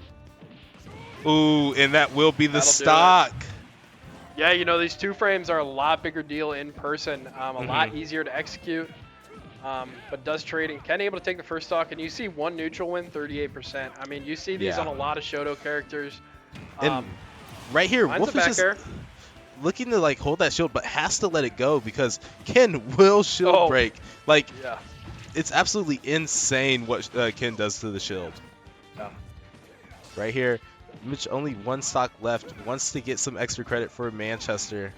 Ooh, and that will be the That'll stock. Yeah, you know, these 2-frames are a lot bigger deal in person, a lot easier to execute, but does trade. And Ken able to take the first stock, and you see 1 neutral win, 38%. I mean, you see these on a lot of Shoto characters. And right here, Wolf is just air. looking to like hold that shield, but has to let it go because Ken will shield break. Like, it's absolutely insane what Ken does to the shield. Yeah. Right here, Mitch only 1 stock left, wants to get some extra credit for Manchester.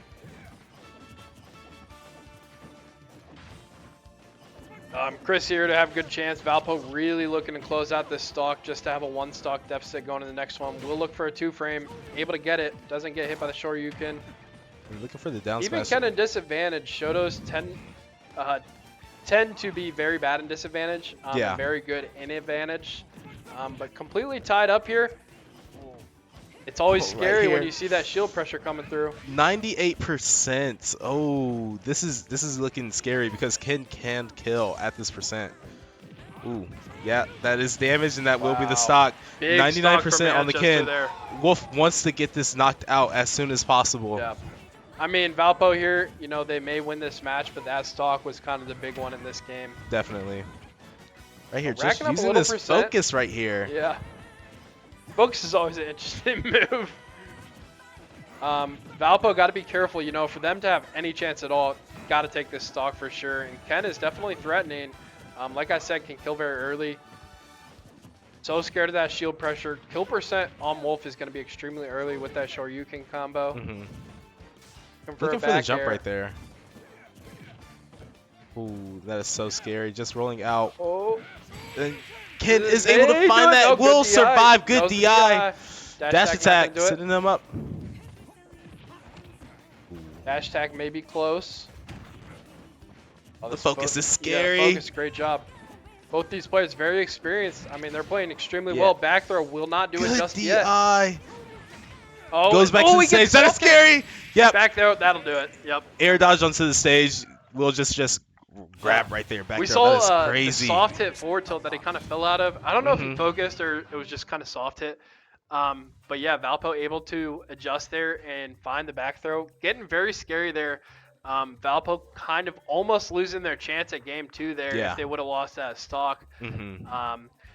Chris here to have a good chance. Valpo really looking to close out this stock just to have a 1 stock deficit going to the next one. We'll look for a 2-frame. Able to get it. Doesn't get hit by the Shoryuken. We're looking for the down Even smash. Ken in disadvantage. Shotos tend to be very bad in disadvantage. And very good in advantage. But completely tied up here. It's always scary when you see that shield pressure coming through. 98%. Oh, this is looking scary because Ken can kill at this percent. Ooh, yeah, that is damage, and that will be the stock. 99% on the Ken. Wolf wants to get this knocked out as soon as possible. Yeah. I mean, Valpo here, you know, they may win this match, but that stock was kind of the big one in this game. Definitely. Right here, just using this focus right here. Yeah. Focus is always an interesting move. Valpo got to be careful, you know, for them to have any chance at all, got to take this stock for sure. And Ken is definitely threatening. Like I said, can kill very early. So scared of that shield pressure. Kill percent on Wolf is going to be extremely early with that Shoryuken combo. Looking for the jump right there. Ooh, that is so scary. Just rolling out. Oh. And Ken is able to find that. Will survive. Good DI. Dash attack. Setting them up. Dash attack may be close. The focus is scary. Yeah, focus, great job. Both these players very experienced. I mean, they're playing extremely well. Back throw will not do it just yet. Oh, goes back to the stage. That is scary. Yep. Back there, that'll do it. Yep. Air dodge onto the stage. Will just grab right there. Back we throw. saw that is crazy. The soft hit forward tilt that he kind of fell out of. I don't know if he focused or it was just kind of soft hit. But yeah, Valpo able to adjust there and find the back throw. Getting very scary there. Valpo kind of almost losing their chance at game 2 there if they would have lost that stock.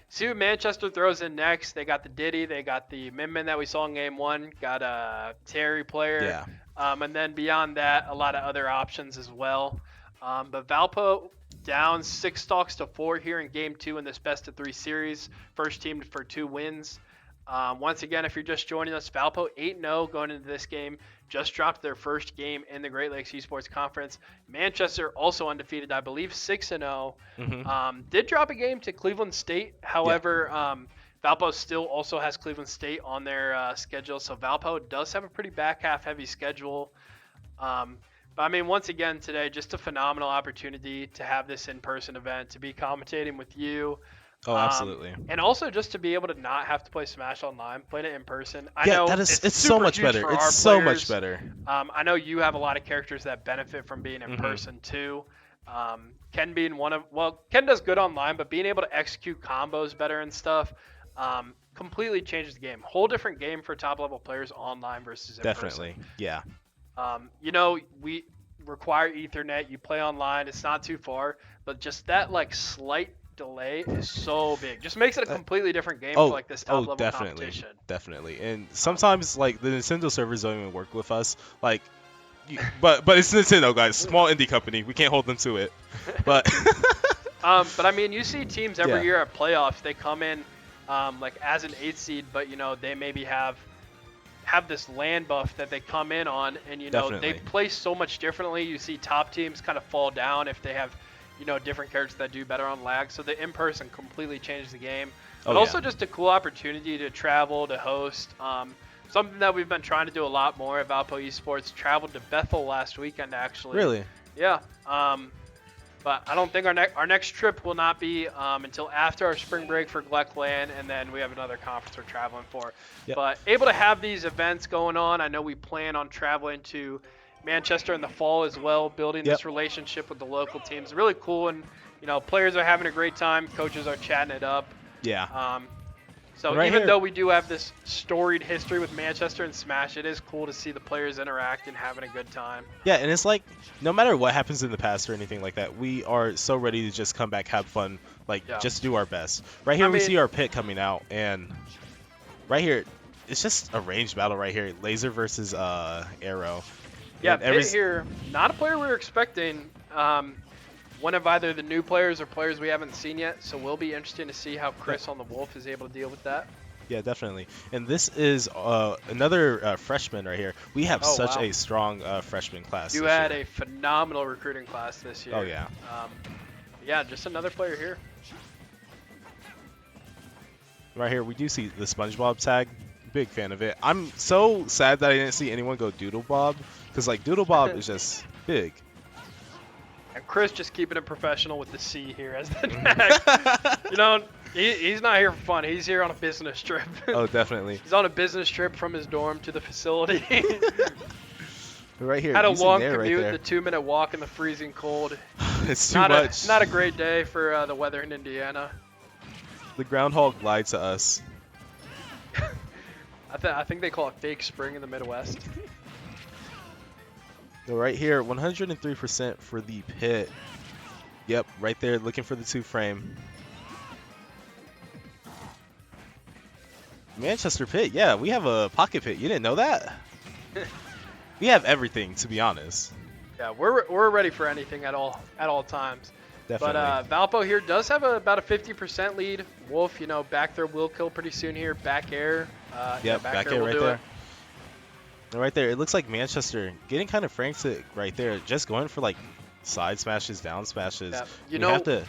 See what Manchester throws in next. They got the Diddy. They got the Minmin that we saw in game 1. Got a Terry player. And then beyond that, a lot of other options as well. But Valpo down 6 stocks to 4 here in game 2 in this best of 3 series. First team for 2 wins. Once again, if you're just joining us, Valpo 8-0 going into this game. Just dropped their first game in the Great Lakes Esports Conference. Manchester also undefeated, I believe 6-0. Did drop a game to Cleveland State. However, Valpo still also has Cleveland State on their schedule. So Valpo does have a pretty back half heavy schedule. But I mean, once again today, just a phenomenal opportunity to have this in-person event, to be commentating with you. Oh, absolutely. And also just to be able to not have to play Smash Online, playing it in person. I Yeah, know it's so much better. It's so much better. I know you have a lot of characters that benefit from being in person too. Ken being Ken does good online, but being able to execute combos better and stuff completely changes the game. Whole different game for top level players online versus in Definitely, person. yeah. You know, we require Ethernet. You play online. It's not too far, but just that like slight delay is so big. Just makes it a completely different game for like this top level competition. Definitely. And sometimes like the Nintendo servers don't even work with us. Like, but it's Nintendo, guys. Small indie company. We can't hold them to it. But but I mean, you see teams every year at playoffs. They come in like as an 8th seed, but you know they maybe have this LAN buff that they come in on, and you know they play so much differently. You see top teams kind of fall down if they have, you know, different characters that do better on lag. So the in-person completely changed the game. But also just a cool opportunity to travel, to host. Something that we've been trying to do a lot more at Valpo Esports. Traveled to Bethel last weekend, actually. Really? Yeah. But I don't think our next trip will not be until after our spring break for GLEC LAN, and then we have another conference we're traveling for. Yep. But able to have these events going on. I know we plan on traveling to Manchester in the fall as well, building this relationship with the local teams. Really cool, and you know, players are having a great time. Coaches are chatting it up. Yeah. So even though we do have this storied history with Manchester and Smash, it is cool to see the players interact and having a good time. Yeah, and it's like no matter what happens in the past or anything like that, we are so ready to just come back, have fun, like just do our best. Right here we see our pit coming out, and right here it's just a ranged battle right here, laser versus arrow. Yeah, Pit here, not a player we were expecting. One of either the new players or players we haven't seen yet, so we'll be interesting to see how Chris on the Wolf is able to deal with that. Yeah, definitely. And this is another freshman right here. We have such a strong freshman class. You had a phenomenal recruiting class this year. Oh, yeah. Yeah, just another player here. Right here, we do see the SpongeBob tag. Big fan of it. I'm so sad that I didn't see anyone go Doodle Bob, because like Doodle Bob is just big. And Chris just keeping it professional with the C here as the tag. You know, he's not here for fun. He's here on a business trip. Oh, definitely. He's on a business trip from his dorm to the facility. Right here. Had a long commute, the 2-minute walk in the freezing cold. It's too much. Not a great day for the weather in Indiana. The groundhog lied to us. I think they call it fake spring in the Midwest. So right here, 103% for the pit. Yep, right there, looking for the 2-frame. Manchester pit, yeah, we have a pocket pit. You didn't know that? We have everything, to be honest. Yeah, we're ready for anything at all times. Definitely. But Valpo here does have about a 50% lead. Wolf, you know, back throw will kill pretty soon here. Back air. Yep, back air right there. Right there, it looks like Manchester getting kind of frantic right there, just going for like side smashes, down smashes. Yeah. You know,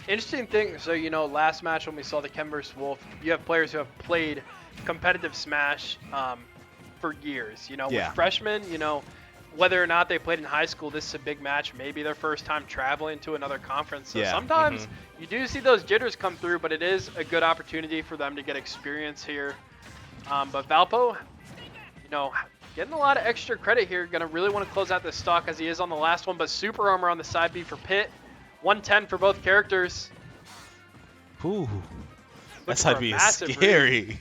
interesting thing. So you know, last match when we saw the Ken vs Wolf, you have players who have played competitive Smash for years. You know, with freshmen, you know, whether or not they played in high school, this is a big match. Maybe their first time traveling to another conference. So sometimes you do see those jitters come through, but it is a good opportunity for them to get experience here. But Valpo, you know, getting a lot of extra credit here. Gonna really want to close out this stock as he is on the last one, but super armor on the side B for Pit. 110 for both characters. Ooh, that side B is scary. Read.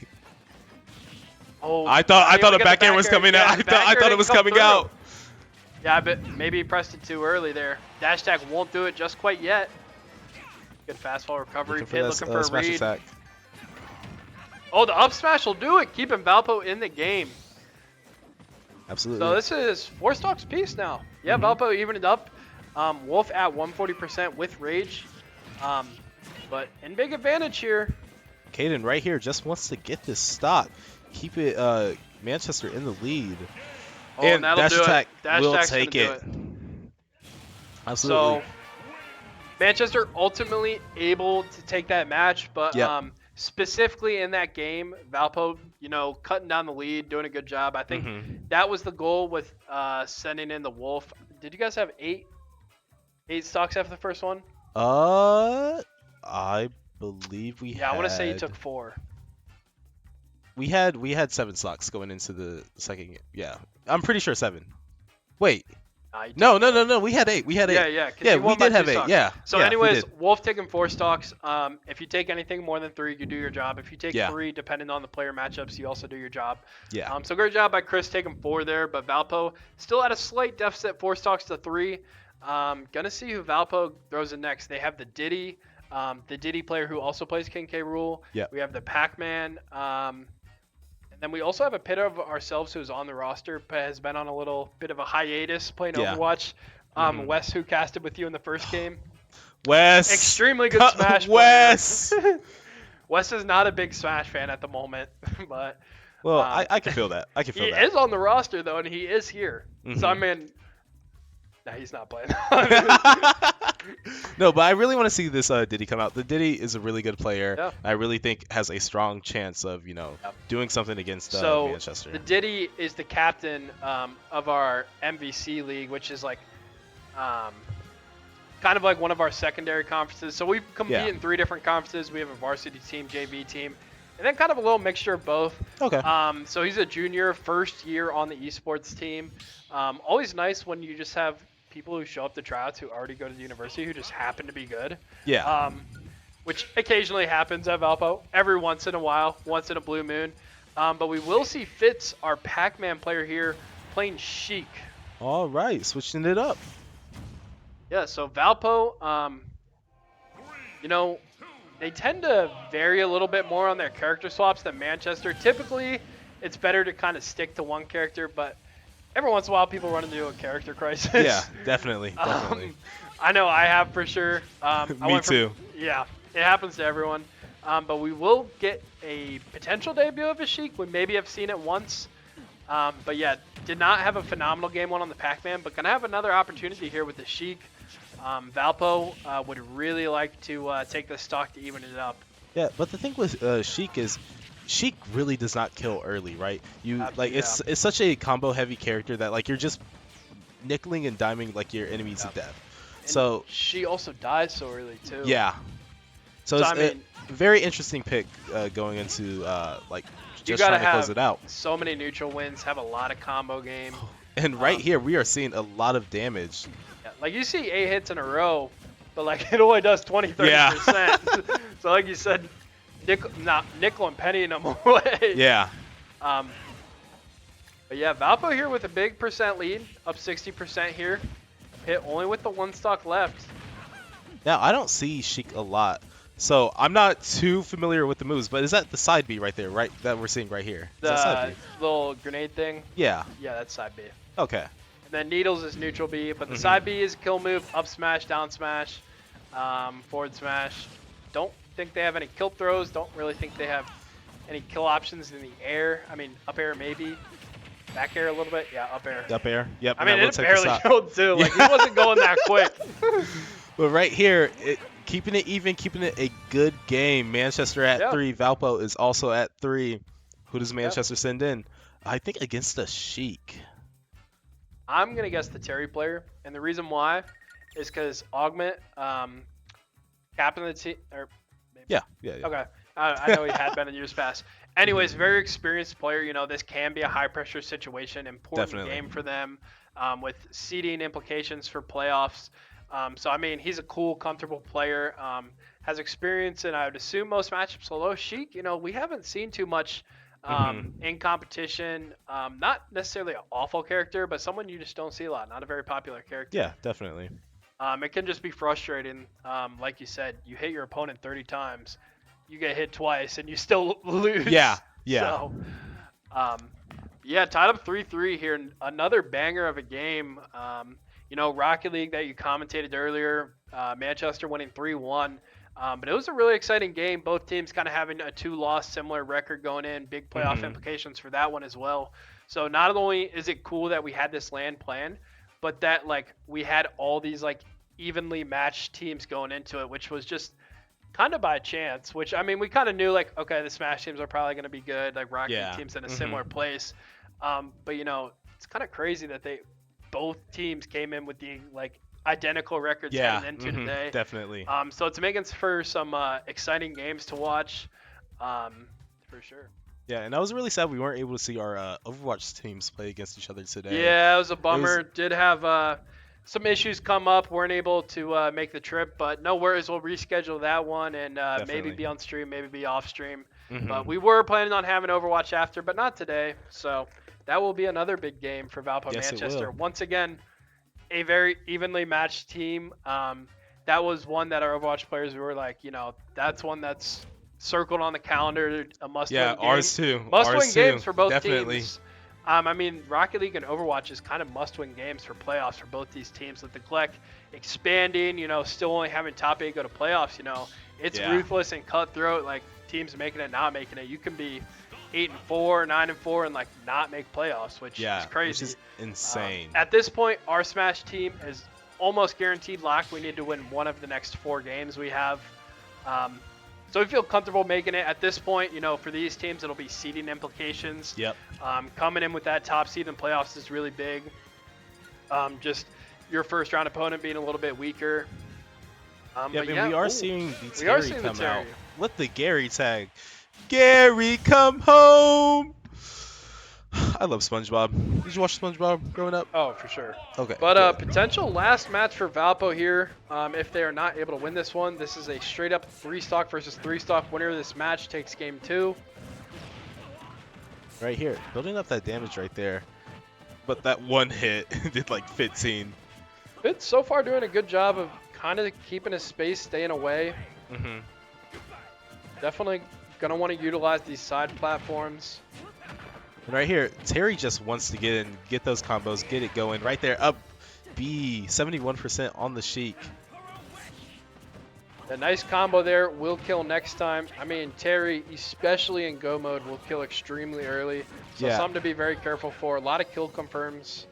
Oh, I thought a back air was coming out. I thought it was coming out. Yeah, but maybe he pressed it too early there. Dash tag won't do it just quite yet. Good fastball recovery. Pit looking for a read. Attack. Oh, the up smash will do it, keeping Valpo in the game. Absolutely. So this is 4 stocks piece now. Yeah, Valpo evened it up. Wolf at 140% with rage. But in big advantage here. Caden right here just wants to get this stock. Keep it Manchester in the lead. Oh, and dash attack will take it. Absolutely. So Manchester ultimately able to take that match, but specifically in that game, Valpo, you know, cutting down the lead, doing a good job. I think that was the goal with sending in the Wolf. did you guys have eight stocks after the first one? I believe we Yeah, had. I want to say you took 4. We had 7 stocks going into the second game. Yeah, I'm pretty sure 7. Wait. No. We had 8. We had 8. Yeah. Yeah, we did have 8. Stocks. Yeah. So, yeah, anyways, Wolf taking 4 stocks. If you take anything more than 3, you do your job. If you take 3, depending on the player matchups, you also do your job. Yeah. So great job by Chris taking 4 there, but Valpo still at a slight deficit, 4 stocks to 3. Gonna see who Valpo throws in next. They have the Diddy player who also plays King K. Rool. Yeah. We have the Pac-Man. And then we also have a pit of ourselves who's on the roster, but has been on a little bit of a hiatus playing Overwatch. Wes, who casted with you in the first game. Wes. Extremely good Smash Wes. Wes is not a big Smash fan at the moment, but. Well, I can feel that. I can feel that. He is on the roster, though, and he is here. So, I mean, nah, he's not playing. No, but I really want to see this Diddy come out. The Diddy is a really good player. Yeah. I really think has a strong chance of, doing something against Manchester. The Diddy is the captain of our MVC league, which is like kind of like one of our secondary conferences. So we compete in 3 different conferences. We have a varsity team, JV team, and then kind of a little mixture of both. Okay. So he's a junior, first year on the esports team. Always nice when you just have people who show up to tryouts who already go to the university who just happen to be good. Yeah. Which occasionally happens at Valpo, every once in a while, once in a blue moon. But we will see Fitz, our Pac-Man player here, playing Sheik. All right, switching it up. Yeah, so Valpo, they tend to vary a little bit more on their character swaps than Manchester. Typically, it's better to kind of stick to one character, but every once in a while, people run into a character crisis. Yeah, definitely. I know I have for sure. Me too. Yeah, it happens to everyone. But we will get a potential debut of a Sheik. We maybe have seen it once. But yeah, did not have a phenomenal game one on the Pac-Man, but gonna have another opportunity here with the Sheik. Valpo would really like to take this stock to even it up. Yeah, but the thing with Sheik is Sheik really does not kill early, right? It's such a combo heavy character that like you're just nickeling and diming like your enemies to death. And so she also dies so early too. Yeah. So it's a very interesting pick going into just trying to close it out. So many neutral wins, have a lot of combo game. And right here we are seeing a lot of damage. Yeah, like you see 8 hits in a row, but like it only does 20-30%. So like you said, nickel and penny them away. Yeah. But yeah, Valpo here with a big percent lead, up 60% here. Hit only with the 1 stock left. Now I don't see Sheik a lot, so I'm not too familiar with the moves. But is that the side B right there, right? That we're seeing right here. Is that side B? Little grenade thing. Yeah. Yeah, that's side B. Okay. And then Needles is neutral B, but the side B is kill move, up smash, down smash, forward smash. Don't think they have any kill throws. Don't really think they have any kill options in the air. I mean, up air maybe. Back air a little bit. Yeah, up air. Up air. Yep. I mean, it barely killed too. Like, he wasn't going that quick. But right here, keeping it even, keeping it a good game. Manchester at 3. Valpo is also at 3. Who does Manchester send in? I think against the Sheik. I'm going to guess the Terry player. And the reason why is because Augment, captain of the team. Or maybe. Yeah. Okay. I know he had been in years past. Anyways, very experienced player. This can be a high-pressure situation. Important game for them with seeding implications for playoffs. So, I mean, he's a cool, comfortable player. Has experience, and I would assume most matchups. Although Sheik, we haven't seen too much in competition. Not necessarily an awful character, but someone you just don't see a lot. Not a very popular character. Yeah, definitely. It can just be frustrating. Like you said, you hit your opponent 30 times. You get hit twice and you still lose. Yeah. So, tied up 3-3 here. Another banger of a game. Rocket League that you commentated earlier, Manchester winning 3-1. But it was a really exciting game. Both teams kind of having a 2-loss similar record going in. Big playoff implications for that one as well. So not only is it cool that we had this LAN plan, but that we had all these evenly matched teams going into it, which was just kind of by chance, which, I mean, we kind of knew, okay, the Smash teams are probably going to be good, Rocket League teams in a similar place. But, it's kind of crazy that they both teams came in with the identical records heading into today. Definitely. So it's making for some exciting games to watch, for sure. Yeah, and I was really sad we weren't able to see our Overwatch teams play against each other today. Yeah, it was a bummer. Did have some issues come up. Weren't able to make the trip, but no worries. We'll reschedule that one and maybe be on stream, maybe be off stream. But we were planning on having Overwatch after, but not today. So that will be another big game for Valpo Manchester. Once again, a very evenly matched team. That was one that our Overwatch players were like, that's one that's circled on the calendar, a must-win game. Yeah, ours too. Must-win games for both teams. I mean, Rocket League and Overwatch is kind of must-win games for playoffs for both these teams. With the GLEC expanding, still only having top 8 go to playoffs, it's ruthless and cutthroat. Like, teams making it, not making it. You can be 8-4, 9-4, and not make playoffs, which is crazy. Which is insane. At this point, our Smash team is almost guaranteed locked. We need to win one of the next 4 games we have. So we feel comfortable making it at this point. For these teams, it'll be seeding implications. Yep. Coming in with that top seed in playoffs is really big. Just your first round opponent being a little bit weaker. We are seeing the Terry come out with the Gary tag. Gary, come home. I love SpongeBob. Did you watch SpongeBob growing up? Oh, for sure. Okay. But potential last match for Valpo here. If they are not able to win this one, this is a straight up 3-stock versus 3-stock. Winner of this match takes game 2. Right here, building up that damage right there. But that one hit did like 15. It's so far doing a good job of kind of keeping his space, staying away. Definitely gonna want to utilize these side platforms. And right here, Terry just wants to get in, get those combos, get it going. Right there, up B, 71% on the Sheik. A nice combo there, will kill next time. I mean, Terry, especially in go mode, will kill extremely early. So something to be very careful for. A lot of kill confirms.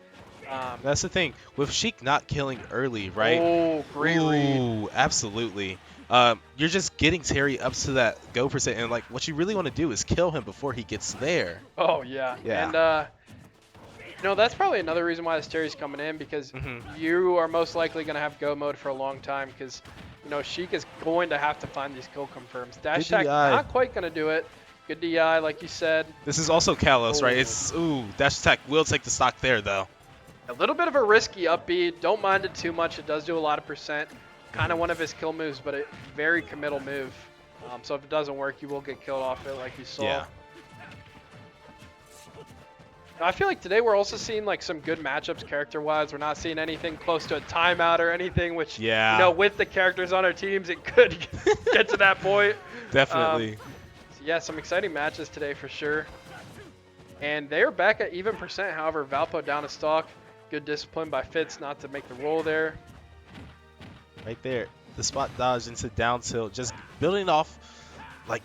That's the thing. With Sheik not killing early, right? Oh, great read. Ooh, absolutely. You're just getting Terry up to that go percent, and what you really want to do is kill him before he gets there. Oh yeah. And that's probably another reason why this Terry's coming in, because you are most likely going to have go mode for a long time, because Sheik is going to have to find these kill confirms. Dash attack not quite going to do it. Good DI, like you said. This is also Kalos, right? It's dash attack will take the stock there though. A little bit of a risky up B. Don't mind it too much. It does do a lot of percent. Kind of one of his kill moves, but a very committal move. So if it doesn't work, you will get killed off it, like you saw. Yeah. I feel like today we're also seeing some good matchups character-wise. We're not seeing anything close to a timeout or anything, which with the characters on our teams, it could get to that point. Definitely. So yeah, some exciting matches today for sure. And they are back at even percent. However, Valpo down a stock. Good discipline by Fitz not to make the roll there. Right there, the spot dodge into down tilt, just building off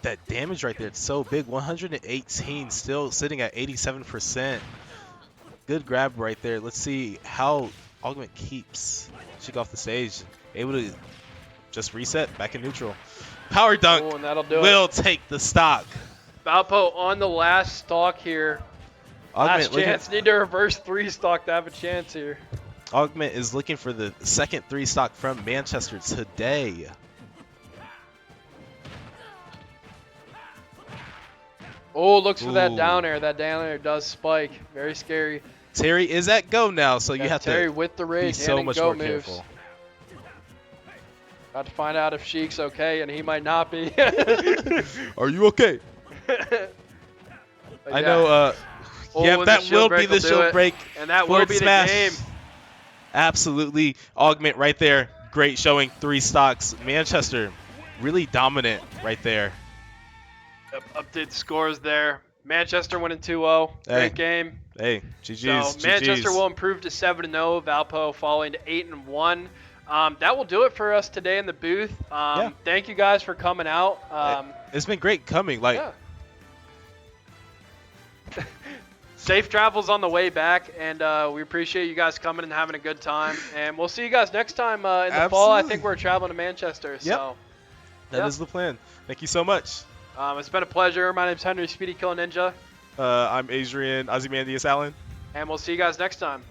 that damage right there. It's so big. 118, still sitting at 87%. Good grab right there. Let's see how Augment keeps Sheik off the stage. Able to just reset back in neutral. Power dunk and that'll do will take the stock. Valpo on the last stock here. Augment, last chance. Need to reverse 3-stock to have a chance here. Augment is looking for the second 3-stock from Manchester today. Oh, looks for that down air. That down air does spike. Very scary. Terry is at go now, so you have Terry to with the rage be so much more careful. About to find out if Sheik's okay, and he might not be. Are you okay? I know. That will be the shield break. And that will be the game. Absolutely. Augment right there. Great showing. 3 stocks. Manchester really dominant right there. Update scores there. Manchester winning 2-0. Great game. Hey, GG's. So Manchester will improve to 7-0. Valpo falling to 8-1. That will do it for us today in the booth. Thank you guys for coming out. It's been great coming. Safe travels on the way back, and we appreciate you guys coming and having a good time. And we'll see you guys next time in the fall. I think we're traveling to Manchester. So that is the plan. Thank you so much. It's been a pleasure. My name's Henry Speedy Kill Ninja. I'm Adrian Ozymandias Allen. And we'll see you guys next time.